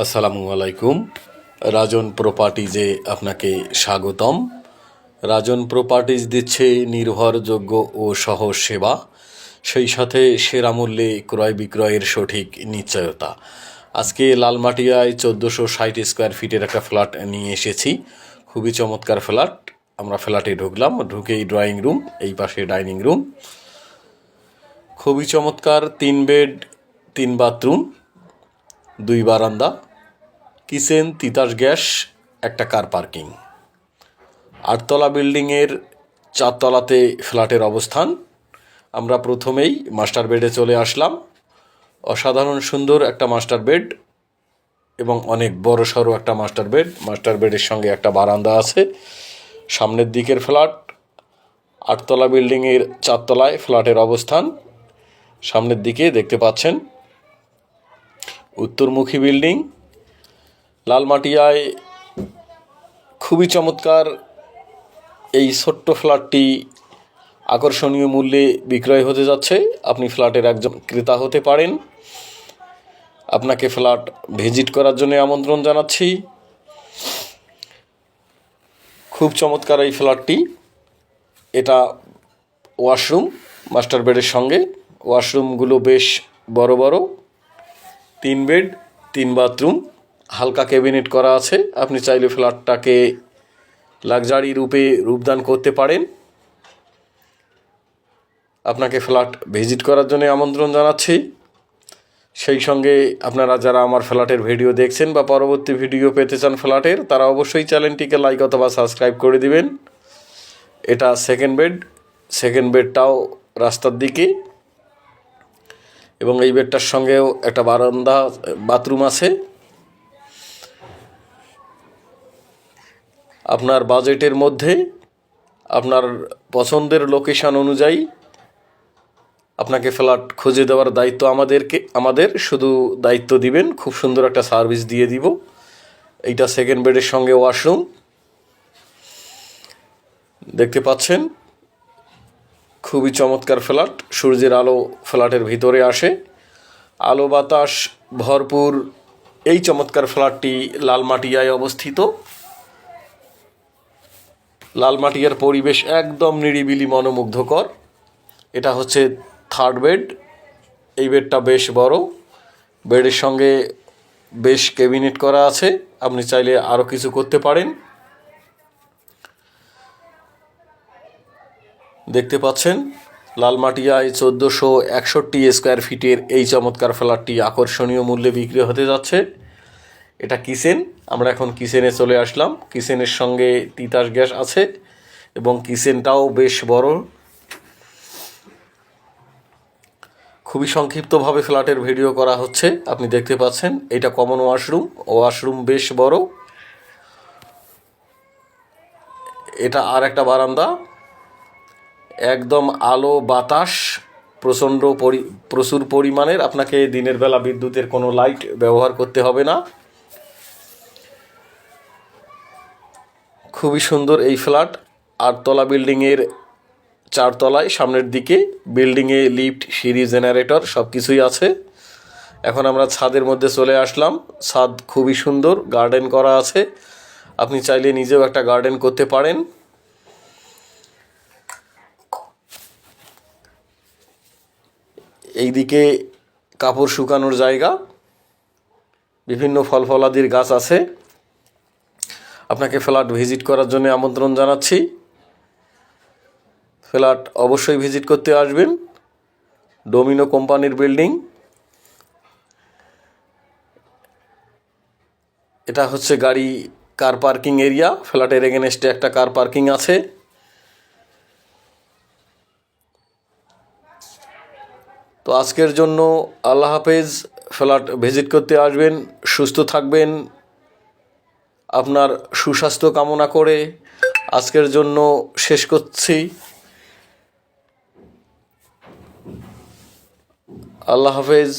আসসালামু আলাইকুম। রাজন প্রপার্টিজে আপনাকে স্বাগতম। রাজন প্রপার্টিজ দিচ্ছে নির্ভরযোগ্য ও সহজ সেবা, সেই সাথে সেরা মূল্যে ক্রয় বিক্রয়ের সঠিক নিশ্চয়তা। আজকে লালমাটিয়ায় 1460 স্কোয়ার ফিটের একটা ফ্ল্যাট নিয়ে এসেছি। খুবই চমৎকার ফ্ল্যাট। আমরা ফ্ল্যাটে ঢুকলাম, ঢুকেই ড্রয়িং রুম, এই পাশে ডাইনিং রুম। খুবই চমৎকার, 3 বেড 3 বাথরুম, 2 বারান্দা, কিচেন, তিতাস গ্যাস, একটা কার পার্কিং। 8তলা বিল্ডিংয়ের 4 তলাতে ফ্ল্যাটের অবস্থান। আমরা প্রথমেই মাস্টার বেডে চলে আসলাম। অসাধারণ সুন্দর একটা মাস্টার বেড এবং অনেক বড় সড়ো একটা মাস্টার বেড। মাস্টার বেডের সঙ্গে একটা বারান্দা আছে। সামনের দিকের ফ্ল্যাট। 8তলা বিল্ডিংয়ের 4 তলায় ফ্ল্যাটের অবস্থান। সামনের দিকে দেখতে পাচ্ছেন উত্তরমুখী বিল্ডিং। লালমাটিয়ায় খুবই চমৎকার এই ছোট্ট ফ্ল্যাটটি আকর্ষণীয় মূল্যে বিক্রয় হতে যাচ্ছে। আপনি ফ্ল্যাটের একজন ক্রেতা হতে পারেন। আপনাকে ফ্ল্যাট ভিজিট করার জন্য আমন্ত্রণ জানাচ্ছি। খুব চমৎকার এই ফ্ল্যাটটি। এটা ওয়াশরুম মাস্টার বেডের সঙ্গে। ওয়াশরুমগুলো বেশ বড় বড়। 3 বেড 3 বাথরুম, হালকা ক্যাবিনেট করা আছে। আপনি চাইলে ফ্ল্যাটটাকে লাক্সারি রূপে রূপদান করতে পারেন। আপনাকে ফ্ল্যাট ভিজিট করার জন্য আমন্ত্রণ জানাচ্ছি। সেই সঙ্গে আপনারা যারা আমার ফ্ল্যাটের ভিডিও দেখছেন বা পরবর্তী ভিডিও পেতে চান ফ্ল্যাটের, তারা অবশ্যই চ্যানেলটিকে লাইক অথবা সাবস্ক্রাইব করে দিবেন। এটা সেকেন্ড বেড। সেকেন্ড বেডটাও রাস্তার দিকে এবং এই বেডটার সঙ্গেও একটা বারান্দা, বাথরুম আছে। আপনার বাজেটের মধ্যে আপনার পছন্দের লোকেশান অনুযায়ী আপনাকে ফ্ল্যাট খুঁজে দেওয়ার দায়িত্ব আমাদের শুধু দায়িত্ব দিবেন, খুব সুন্দর একটা সার্ভিস দিয়ে দিব। এইটা সেকেন্ড বেডের সঙ্গে ওয়াশরুম দেখতে পাচ্ছেন। খুবই চমৎকার ফ্ল্যাট। সূর্যের আলো ফ্ল্যাটের ভিতরে আসে, আলো বাতাস ভরপুর। এই চমৎকার ফ্ল্যাটটি লালমাটিয়ায় অবস্থিত। লালমাটিয়ার পরিবেশ একদম নিরিবিলি, মনোমুগ্ধকর। এটা হচ্ছে থার্ড বেড। এই বেডটা বেশ বড়। বেডের সঙ্গে বেশ ক্যাবিনেট করা আছে। আপনি চাইলে আরও কিছু করতে পারেন। দেখতে পাচ্ছেন লালমাটিয়ায় 1461 স্কোয়ার ফিটের এই চমৎকার ফ্ল্যাটটি আকর্ষণীয় মূল্যে বিক্রি হতে যাচ্ছে। এটা কিচেন। আমরা এখন কিচেনে চলে আসলাম। কিচেনের সঙ্গে তিতাস গ্যাস আছে এবং কিচেনটাও বেশ বড়। খুবই সংক্ষিপ্তভাবে ফ্ল্যাটের ভিডিও করা হচ্ছে, আপনি দেখতে পাচ্ছেন। এটা কমন ওয়াশরুম। ওয়াশরুম বেশ বড়। এটা আর একটা বারান্দা। একদম আলো বাতাস প্রচুর পরিমাণের। আপনাকে দিনের বেলা বিদ্যুতের কোনো লাইট ব্যবহার করতে হবে না। খুবই সুন্দর এই ফ্ল্যাট। 8তলা বিল্ডিংয়ের 4 তলায় সামনের দিকে। বিল্ডিংয়ে লিফট, সিঁড়ি, জেনারেটর সব কিছুই আছে। এখন আমরা ছাদের মধ্যে চলে আসলাম। ছাদ খুবই সুন্দর, গার্ডেন করা আছে। আপনি চাইলে নিজেও একটা গার্ডেন করতে পারেন। এইদিকে কাপড় শুকানোর জায়গা, বিভিন্ন ফল ফলাদির গাছ আছে। আপনাকে ফ্ল্যাট ভিজিট করার জন্য আমন্ত্রণ জানাচ্ছি। ফ্ল্যাট অবশ্যই ভিজিট করতে আসবেন। ডোমিনো কোম্পানির বিল্ডিং। এটা হচ্ছে গাড়ি কার পার্কিং এরিয়া। ফ্ল্যাটের এগেনস্টে একটা কার পার্কিং আছে। তো আজকের জন্য আল্লাহ হাফেজ। ফ্ল্যাট ভিজিট করতে আসবেন। সুস্থ থাকবেন। আপনার সুস্বাস্থ্য কামনা করে আজকের জন্য শেষ করছি। আল্লাহ হাফেজ।